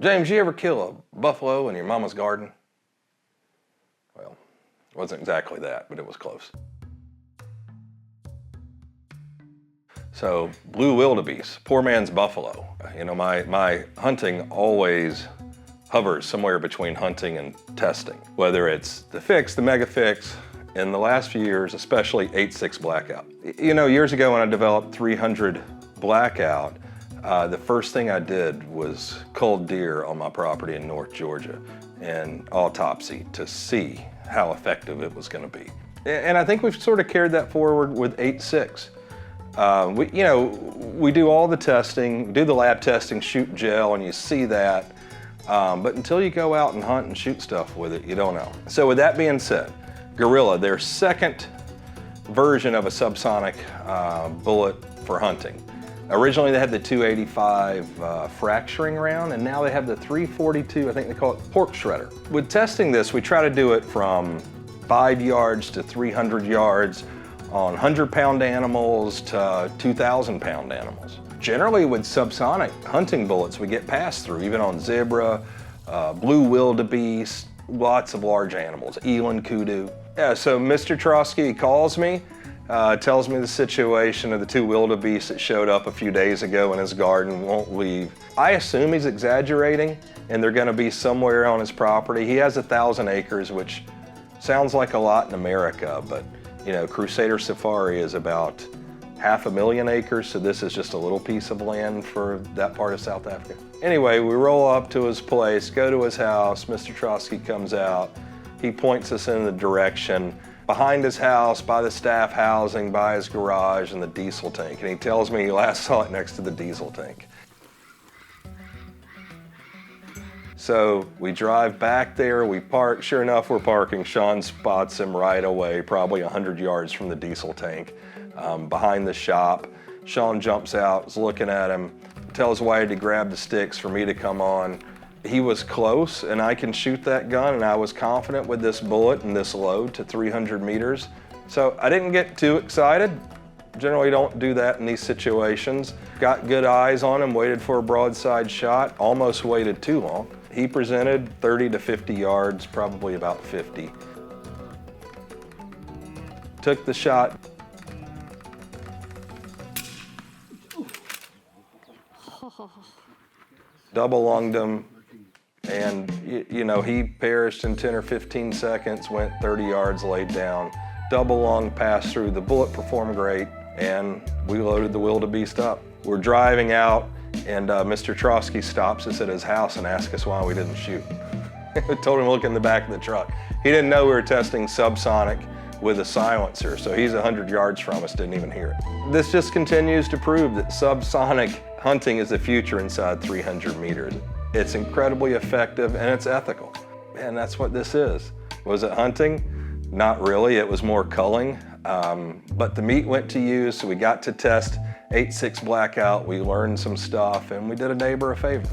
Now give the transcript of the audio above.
James, you ever kill a buffalo in your mama's garden? Well, it wasn't exactly that, but it was close. So, blue wildebeest, poor man's buffalo. You know, my hunting always hovers somewhere between hunting and testing. Whether it's the fix, the mega fix, in the last few years, especially 8.6 blackout. You know, years ago when I developed 300 blackout, the first thing I did was culled deer on my property in North Georgia and autopsy to see how effective it was gonna be. And I think we've sort of carried that forward with 8.6. We do all the testing, do the lab testing, shoot gel, and you see that. But until you go out and hunt and shoot stuff with it, you don't know. So with that being said, Gorilla, their second version of a subsonic bullet for hunting. Originally they had the 285 fracturing round, and now they have the 342, I think they call it pork shredder. With testing this, we try to do it from 5 yards to 300 yards on 100-pound animals to 2,000-pound animals. Generally with subsonic hunting bullets, we get passed through, even on zebra, blue wildebeest, lots of large animals, eland, kudu. Yeah, so Mr. Trotsky calls me, tells me the situation of the 2 wildebeest that showed up a few days ago in his garden, won't leave. I assume he's exaggerating and they're gonna be somewhere on his property. He has 1,000 acres, which sounds like a lot in America, but you know, Crusader Safari is about 500,000 acres, so this is just a little piece of land for that part of South Africa. Anyway, we roll up to his place, go to his house, Mr. Trotsky comes out, he points us in the direction behind his house, by the staff housing, by his garage, and the diesel tank, and he tells me he last saw it next to the diesel tank. So we drive back there, we park, sure enough we're parking, Sean spots him right away, probably 100 yards from the diesel tank, behind the shop. Sean jumps out, is looking at him, tells Whitey to grab the sticks for me to come on. He was close and I can shoot that gun, and I was confident with this bullet and this load to 300 meters. So I didn't get too excited. Generally don't do that in these situations. Got good eyes on him, waited for a broadside shot, almost waited too long. He presented 30 to 50 yards, probably about 50. Took the shot. Double lunged him, and you know, he perished in 10 or 15 seconds, went 30 yards, laid down. Double lung, passed through, the bullet performed great, and we loaded the wildebeest up. We're driving out, and Mr. Trotsky stops us at his house and asks us why we didn't shoot. We told him to look in the back of the truck. He didn't know we were testing subsonic with a silencer, so he's 100 yards from us, didn't even hear it. This just continues to prove that subsonic hunting is the future inside 300 meters. It's incredibly effective and it's ethical. And that's what this is. Was it hunting? Not really, it was more culling. But the meat went to use, so we got to test 8.6 blackout, we learned some stuff, and we did a neighbor a favor.